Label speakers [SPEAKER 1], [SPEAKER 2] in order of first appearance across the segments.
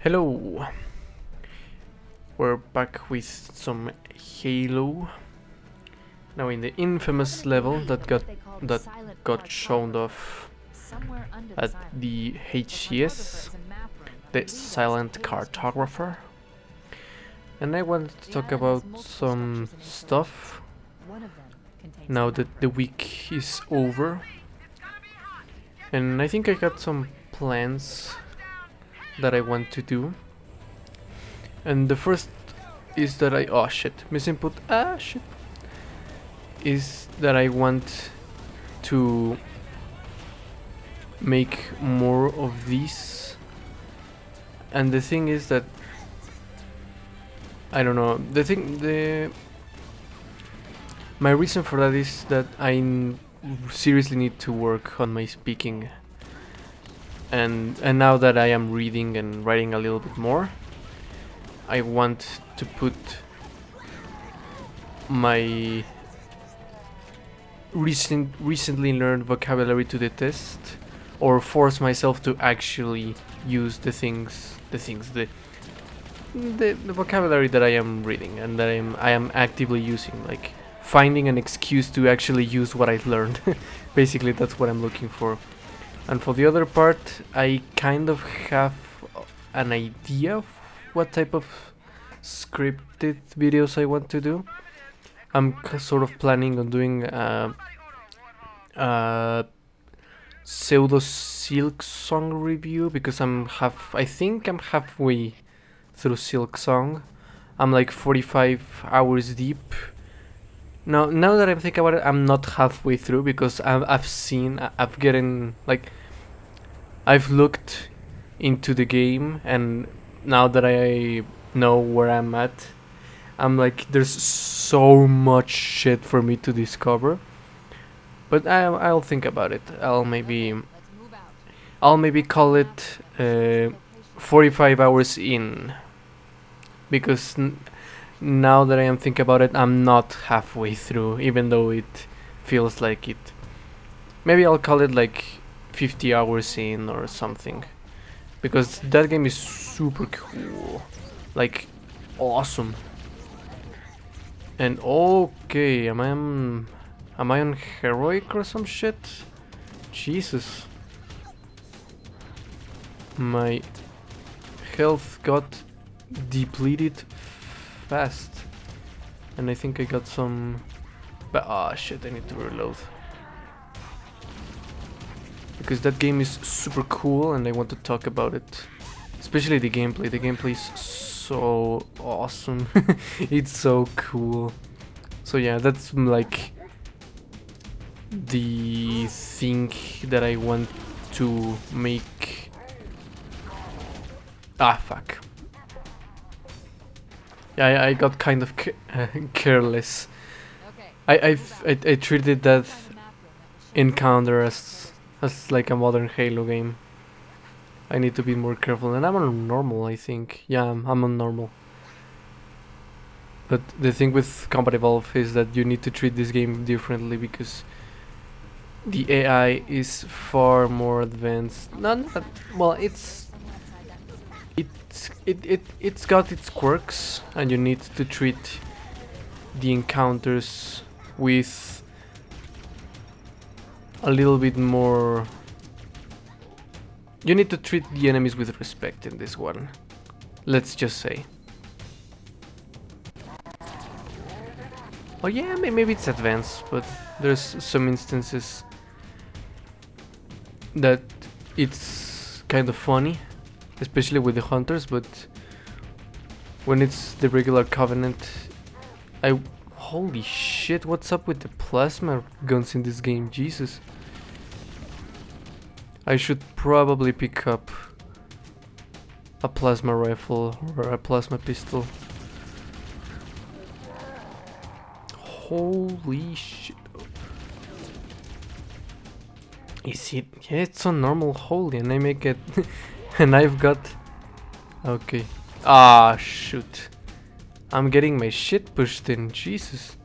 [SPEAKER 1] Hello, we're back with some Halo. Now in the infamous level that got shown off at the HCS, the Silent Cartographer. And I wanted to talk about some stuff now that the week is over. And I think I got some plans that I want to do. And the first is that oh shit, misinput, shit. Is that I want to make more of these. And the thing is that I don't know, my reason for that is that I seriously need to work on my speaking. And now that I am reading and writing a little bit more, I want to put my recently learned vocabulary to the test, or force myself to actually use the vocabulary that I am reading and that I am actively using, like finding an excuse to actually use what I've learned. Basically, that's what I'm looking for. And for the other part, I kind of have an idea of what type of scripted videos I want to do. I'm sort of planning on doing pseudo Silk Song review, because I think I'm halfway through Silk Song. I'm like 45 hours deep. Now that I'm thinking about it, I'm not halfway through, because I've looked into the game, and now that I know where I'm at, I'm like, there's so much shit for me to discover. But I'll think about it. I'll maybe call it 45 hours in, because now that I am thinking about it, I'm not halfway through, even though it feels like it. Maybe I'll call it like 50 hours in or something, because that game is super cool, like awesome. And okay, am I on heroic or some shit? Jesus. My health got depleted fast. And I think I got some... But shit, I need to reload. Because that game is super cool and I want to talk about it. Especially the gameplay. The gameplay is so awesome. It's so cool. So yeah, that's like the thing that I want to make. Fuck. Yeah, I got kind of careless. I treated that encounter as like a modern Halo game. I need to be more careful, and I'm on normal, I think. Yeah, I'm on normal. But the thing with Combat Evolve is that you need to treat this game differently, because the AI is far more advanced. Well, it's got its quirks, and you need to treat the encounters with a little bit more. You need to treat the enemies with respect in this one, let's just say. Oh yeah, maybe it's advanced, but there's some instances that it's kind of funny, especially with the hunters, but when it's the regular Covenant, holy shit, what's up with the plasma guns in this game, Jesus. I should probably pick up a plasma rifle or a plasma pistol. Holy shit. Is it? Yeah, it's on normal. Holy, and I make it. And I've got. Okay. Shoot. I'm getting my shit pushed in. Jesus.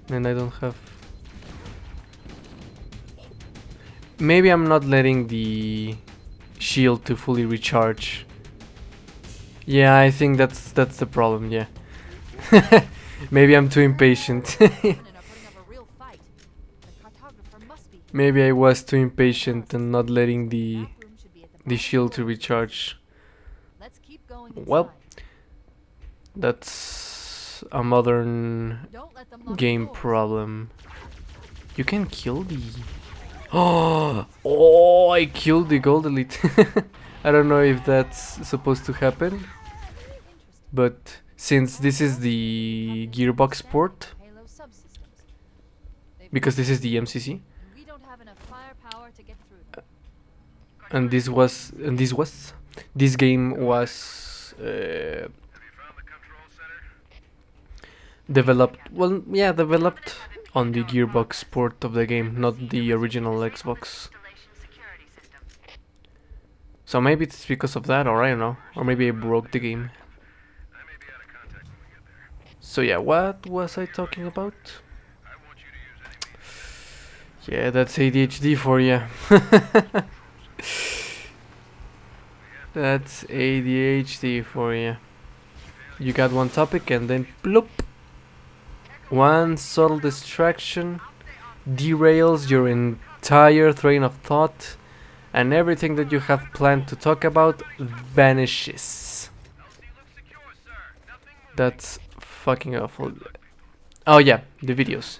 [SPEAKER 1] And I don't have. Maybe I'm not letting the shield to fully recharge. Yeah, I think that's the problem. Yeah. Maybe I'm too impatient. Maybe I was too impatient and not letting the shield to recharge. Well, that's a modern game problem. You can kill the... Oh, I killed the gold elite. I don't know if that's supposed to happen, but since this is the gearbox port, because this is the MCC, and this game was developed, well, yeah, developed on the gearbox port of the game, not the original Xbox. So maybe it's because of that, or I don't know, or maybe I broke the game. So yeah, what was I talking about? Yeah, that's ADHD for you. That's ADHD for you. You got one topic and then bloop. One subtle distraction derails your entire train of thought, and everything that you have planned to talk about vanishes. That's fucking awful. Oh yeah, the videos.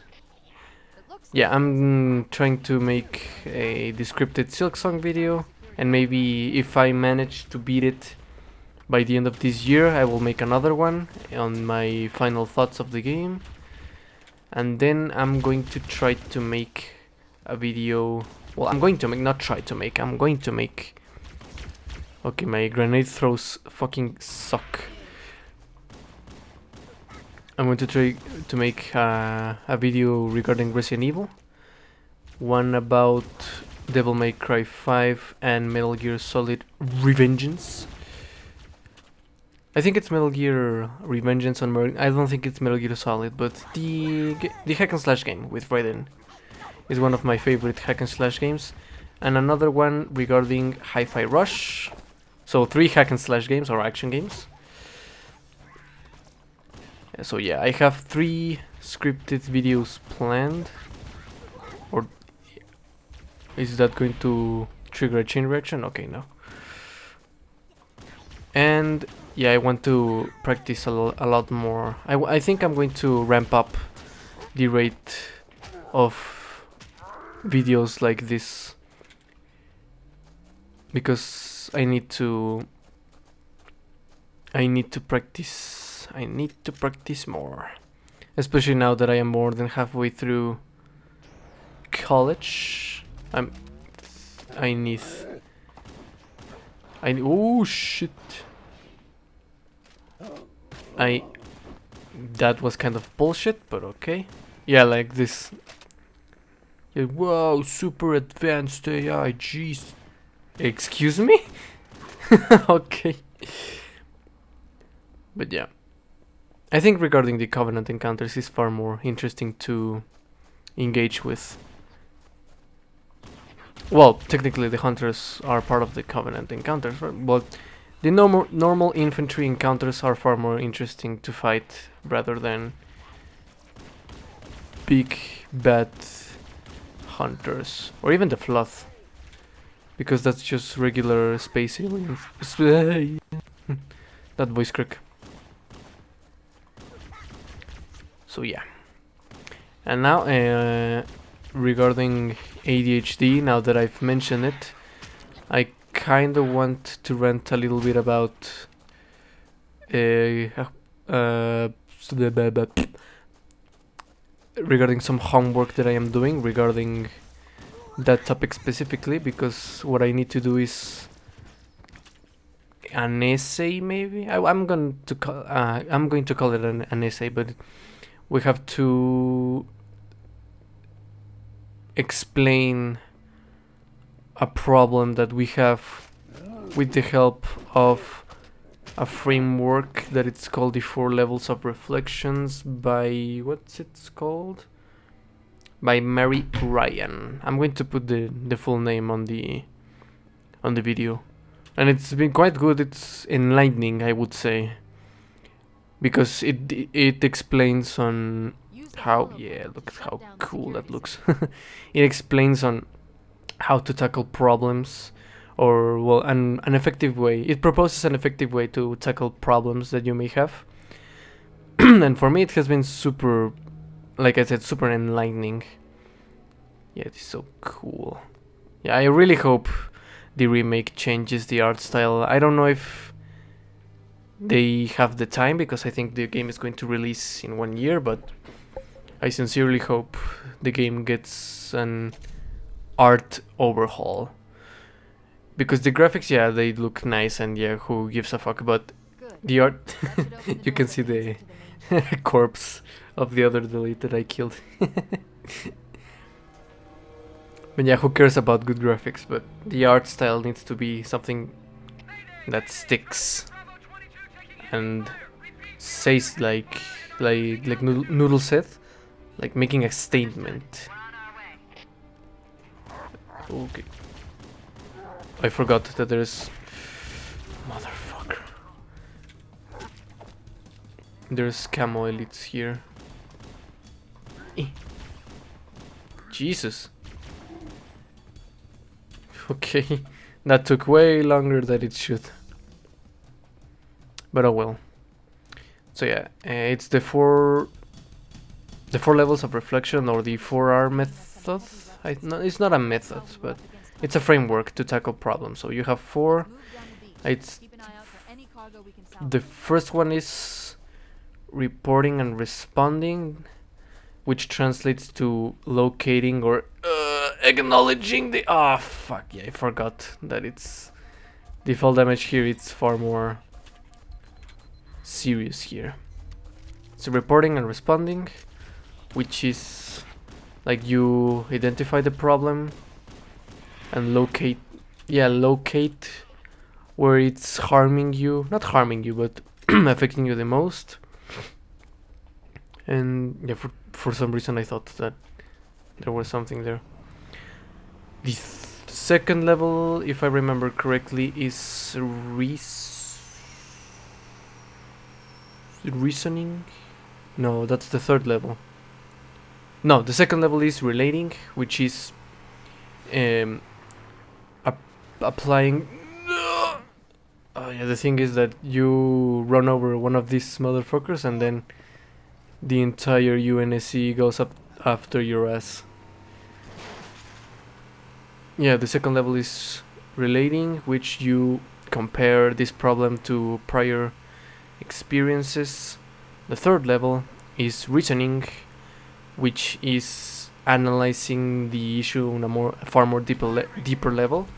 [SPEAKER 1] Yeah, I'm trying to make a descripted Silk Song video, and maybe if I manage to beat it by the end of this year, I will make another one on my final thoughts of the game. And then I'm going to try to make a video. Well, I'm going to make, not try to make, I'm going to make. Okay, my grenade throws fucking suck. I'm going to try to make a video regarding Resident Evil, one about Devil May Cry 5 and Metal Gear Solid Revengeance. I think it's Metal Gear Revengeance on Mer I don't think it's Metal Gear Solid, but the hack and slash game with Raiden is one of my favorite hack and slash games. And another one regarding Hi-Fi Rush. So 3 hack and slash games or action games. So yeah, I have 3 scripted videos planned. Or is that going to trigger a chain reaction? Okay, no. And yeah, I want to practice a lot more. I think I'm going to ramp up the rate of videos like this, because I need to practice. I need to practice more, especially now that I am more than halfway through college. I need. Oh shit. That was kind of bullshit, but okay. Yeah, like this. Yeah, wow, super advanced AI, jeez. Excuse me? Okay. But yeah. I think regarding the Covenant encounters is far more interesting to engage with. Well, technically the hunters are part of the Covenant encounters, right? But the normal infantry encounters are far more interesting to fight rather than big bad hunters, or even the Flood, because that's just regular space aliens. That voice crack. So yeah. And now regarding ADHD, now that I've mentioned it, I kind of want to rant a little bit about regarding some homework that I am doing regarding that topic specifically, because what I need to do is an essay, maybe. I'm going to call it an essay, but we have to explain a problem that we have with the help of a framework that it's called the 4 Levels of Reflections by, what's it called? By Mary Ryan. I'm going to put the full name on the video. And it's been quite good. It's enlightening, I would say, because it explains on how, yeah, look how cool that looks. It explains on how to tackle problems, or well, an effective way. It proposes an effective way to tackle problems that you may have. And for me, it has been super, like I said, super enlightening. Yeah, it is so cool. Yeah, I really hope the remake changes the art style. I don't know if they have the time, because I think the game is going to release in 1 year, but I sincerely hope the game gets an art overhaul. Because the graphics, yeah, they look nice, and yeah, who gives a fuck about the art? You can see the corpse of the other delete that I killed. But yeah, who cares about good graphics? But the art style needs to be something that sticks and says like Noodle said, like making a statement. Okay. I forgot that there's... Motherfucker. There's camo elites here. Jesus. Okay, that took way longer than it should. But oh well. So yeah, it's the four levels of reflection, or the 4R method. No, it's not a method, but it's a framework to tackle problems. So you have 4. It's the first one is reporting and responding, which translates to locating or acknowledging the... Ah, fuck, yeah, I forgot that it's... The fall damage here, it's far more serious here. So reporting and responding, which is like you identify the problem and locate where it's harming you, not harming you, but affecting you the most. And yeah, for some reason I thought that there was something there. The second level, if I remember correctly, is reasoning. No, that's the third level. No, the second level is relating, which is applying. Yeah, the thing is that you run over one of these motherfuckers, and then the entire UNSC goes up after your ass. Yeah, the second level is relating, which you compare this problem to prior experiences. The third level is reasoning, which is analyzing the issue on a far more deeper level,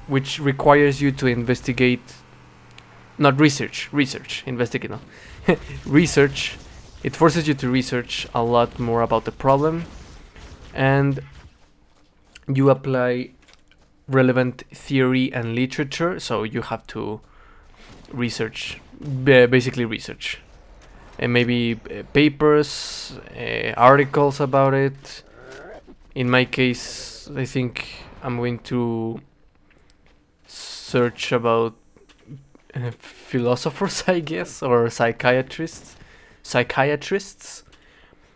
[SPEAKER 1] which requires you to investigate, not research, investigate, no. Research. It forces you to research a lot more about the problem, and you apply relevant theory and literature, so you have to research, basically research. And maybe papers, articles about it. In my case, I think I'm going to search about philosophers, I guess, or psychiatrists,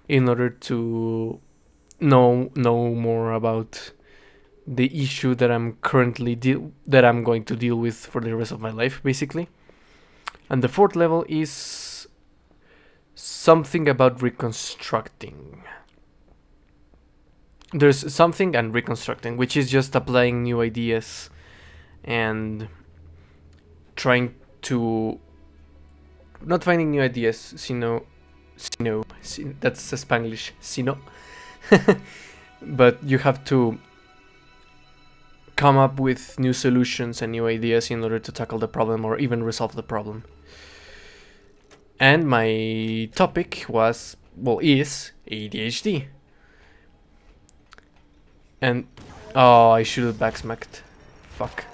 [SPEAKER 1] in order to know more about the issue that I'm currently that I'm going to deal with for the rest of my life, basically. And the fourth level is something about reconstructing. There's something and reconstructing, which is just applying new ideas and trying to not finding new ideas, that's Spanglish, sino. But you have to come up with new solutions and new ideas in order to tackle the problem or even resolve the problem. And my topic is ADHD. And I should have backsmacked. Fuck.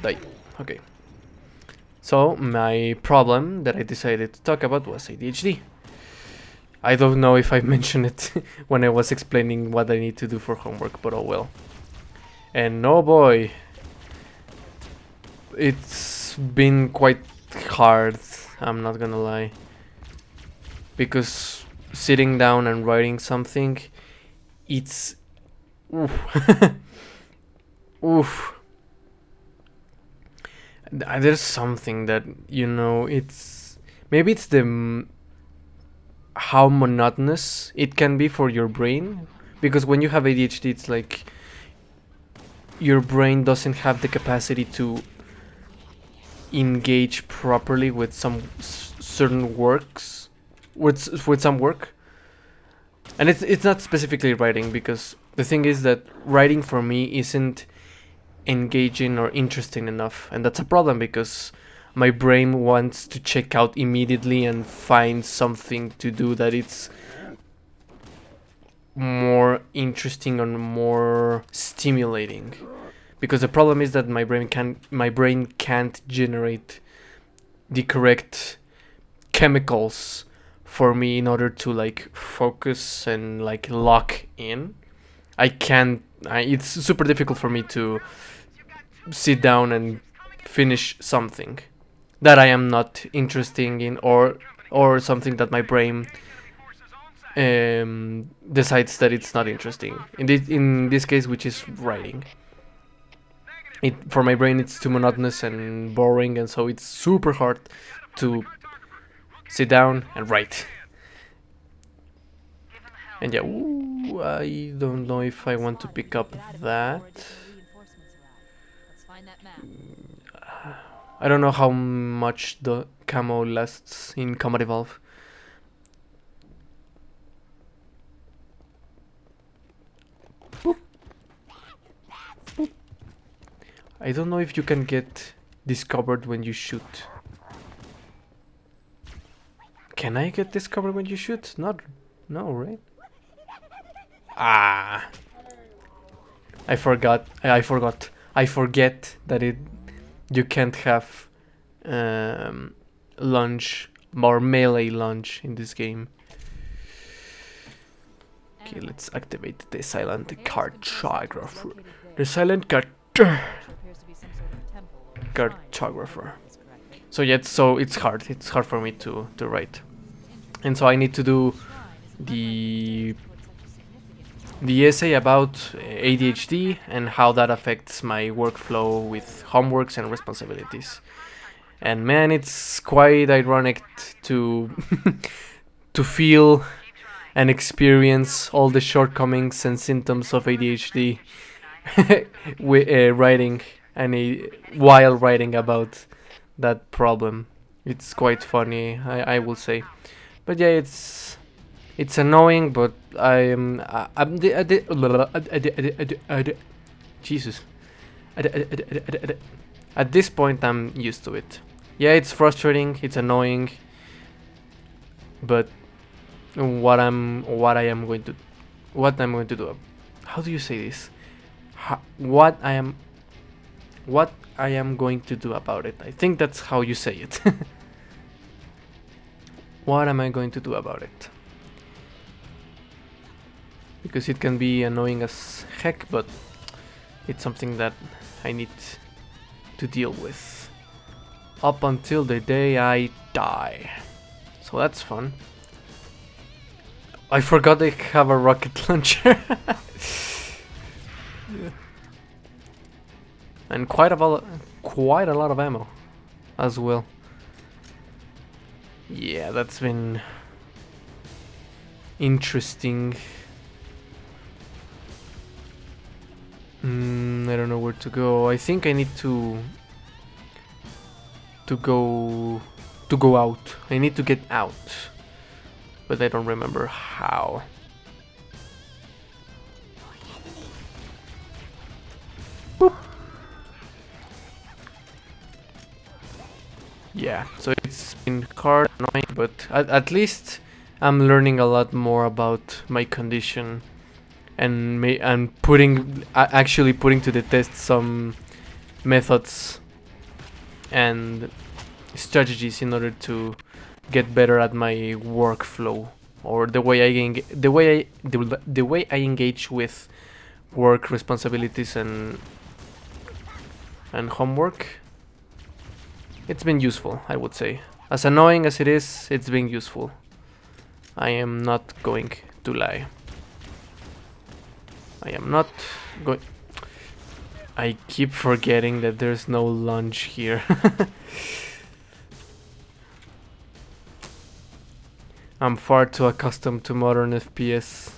[SPEAKER 1] Die. Okay. So my problem that I decided to talk about was ADHD. I don't know if I mentioned it when I was explaining what I need to do for homework, but oh well. And oh boy, it's been quite hard, I'm not gonna lie, because sitting down and writing something, it's oof. Oof. There's something that, you know, it's maybe it's the how monotonous it can be for your brain, because when you have ADHD, it's like your brain doesn't have the capacity to engage properly with some certain works, with some work. And it's not specifically writing, because the thing is that writing for me isn't engaging or interesting enough, and that's a problem because my brain wants to check out immediately and find something to do that it's more interesting and more stimulating. Because the problem is that my brain can't generate the correct chemicals for me in order to like focus and like lock in. It's super difficult for me to sit down and finish something that I am not interested in, or something that my brain decides that it's not interesting. In this case, which is writing. For my brain, it's too monotonous and boring, and so it's super hard to sit down and write. And yeah, ooh, I don't know if I want to pick up that. I don't know how much the camo lasts in Combat Evolve. Boop. Boop. I don't know if you can get discovered when you shoot. Can I get discovered when you shoot? No, right? Ah, I forgot. I forget that you can't have lunge or melee lunge in this game. Okay, let's activate the silent cartographer. The silent cartographer. So yeah, it's hard. It's hard for me to write, and so I need to do the essay about ADHD and how that affects my workflow with homeworks and responsibilities. And man, it's quite ironic to to feel and experience all the shortcomings and symptoms of ADHD writing while writing about that problem. It's quite funny, I will say. But yeah, it's annoying, but Jesus. At this point, I'm used to it. Yeah, it's frustrating, it's annoying, but what I'm going to do. How do you say this? What I am going to do about it. I think that's how you say it. What am I going to do about it? Because it can be annoying as heck, but it's something that I need to deal with up until the day I die. So that's fun. I forgot they have a rocket launcher. And quite a lot of ammo as well. Yeah, that's been interesting. I don't know where to go. I think I need to go out. I need to get out, but I don't remember how. Boop. Yeah, so it's been hard, annoying, but at least I'm learning a lot more about my condition, and actually putting to the test some methods and strategies in order to get better at my workflow, or the way I engage with work responsibilities and homework. it's been useful, I would say. As annoying as it is, it's been useful. I am not going to lie. I am not going... I keep forgetting that there's no lunge here. I'm far too accustomed to modern FPS.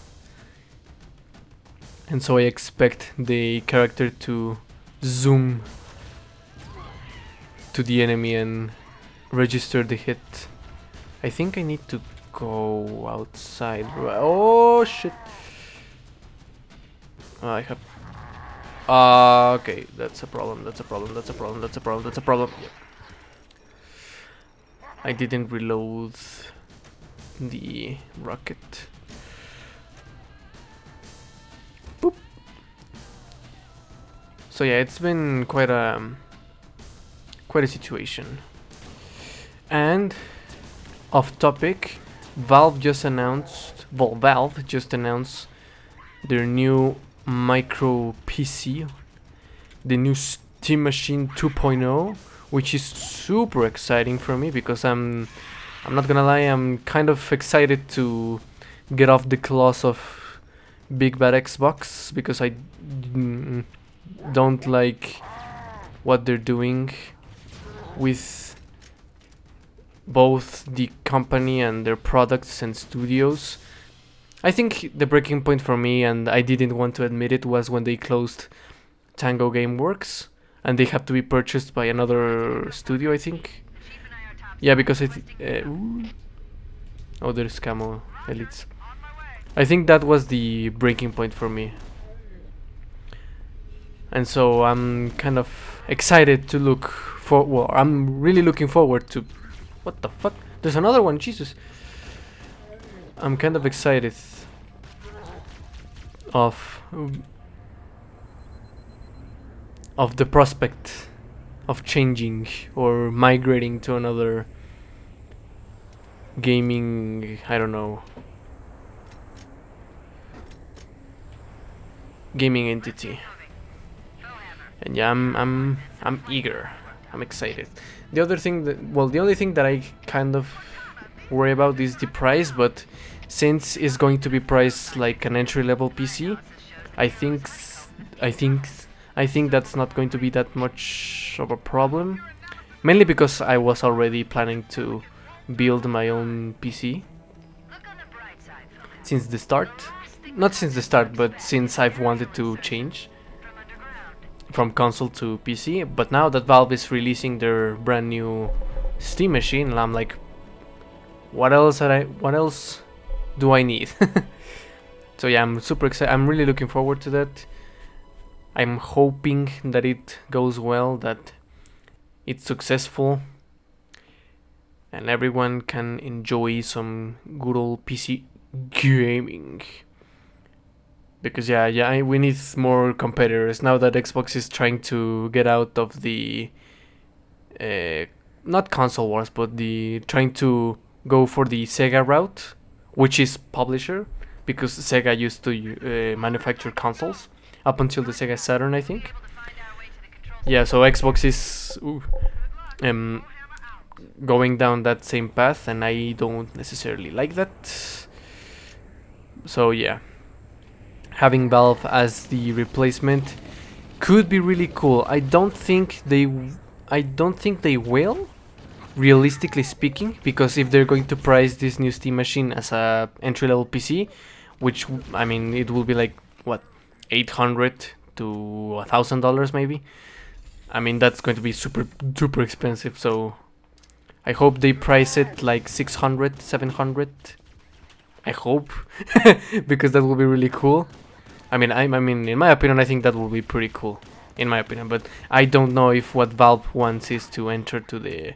[SPEAKER 1] And so I expect the character to zoom to the enemy and register the hit. I think I need to go outside. Oh shit! I have. Okay, that's a problem. That's a problem. That's a problem. That's a problem. That's a problem. Yep. I didn't reload the rocket. Boop. So yeah, it's been quite a situation. And off topic, Valve just announced their new micro PC, the new Steam Machine 2.0, which is super exciting for me because I'm not gonna lie, I'm kind of excited to get off the claws of big bad Xbox because I don't like what they're doing with both the company and their products and studios. I think the breaking point for me, and I didn't want to admit it, was when they closed Tango Gameworks and they had to be purchased by another studio, I think. Yeah, because oh, there's Camo Elites. I think that was the breaking point for me. And so I'm kind of excited to look for... Well, I'm really looking forward to... What the fuck? There's another one, Jesus. I'm kind of excited of the prospect of changing or migrating to another gaming, I don't know, gaming entity. And yeah, I'm eager. I'm excited. The other thing that, well, the only thing that I kind of worry about is the price, but since it's going to be priced like an entry-level PC, I think that's not going to be that much of a problem. Mainly because I was already planning to build my own PC since the start. Not since the start, but since I've wanted to change from console to PC. But now that Valve is releasing their brand new Steam machine, I'm like, what else do I need? So yeah, I'm super excited. I'm really looking forward to that. I'm hoping that it goes well, that it's successful, and everyone can enjoy some good old PC gaming. Because we need more competitors now that Xbox is trying to get out of the not console wars, but the trying to go for the Sega route, which is publisher, because Sega used to manufacture consoles up until the Sega Saturn, I think. Yeah, so Xbox is going down that same path, and I don't necessarily like that. So yeah, having Valve as the replacement could be really cool. I don't think they will, realistically speaking, because if they're going to price this new Steam machine as a entry-level PC, which, I mean, it will be like what, $800 to $1,000 maybe. I mean, that's going to be super expensive. So I hope they price it like 600, 700. I hope, because that will be really cool. I mean, in my opinion, I think that will be pretty cool, in my opinion. But I don't know if what Valve wants is to enter the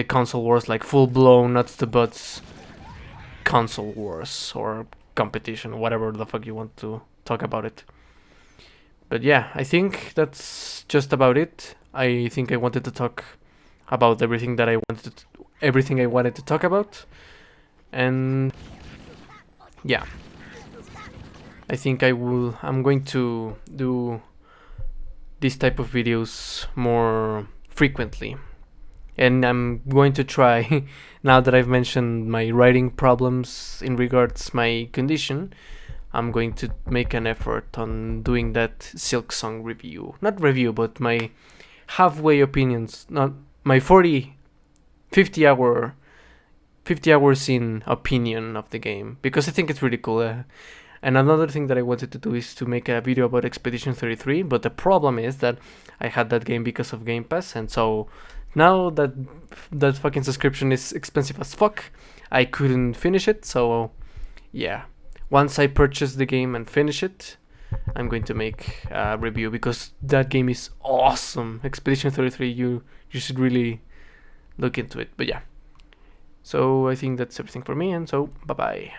[SPEAKER 1] console wars, like full blown nuts to butts console wars or competition, whatever the fuck you want to talk about it. But yeah, I think that's just about it. I think I wanted to talk about everything I wanted to talk about, and yeah, I think I'm going to do this type of videos more frequently. And I'm going to try, now that I've mentioned my writing problems in regards my condition, I'm going to make an effort on doing that Silk Song review. Not review, but my halfway opinions. Not my 50 hours in opinion of the game, because I think it's really cool. And another thing that I wanted to do is to make a video about Expedition 33, but the problem is that I had that game because of Game Pass, and so now that that fucking subscription is expensive as fuck, I couldn't finish it. So yeah, once I purchase the game and finish it, I'm going to make a review, because that game is awesome. Expedition 33, you should really look into it. But yeah, so I think that's everything for me, and so bye bye.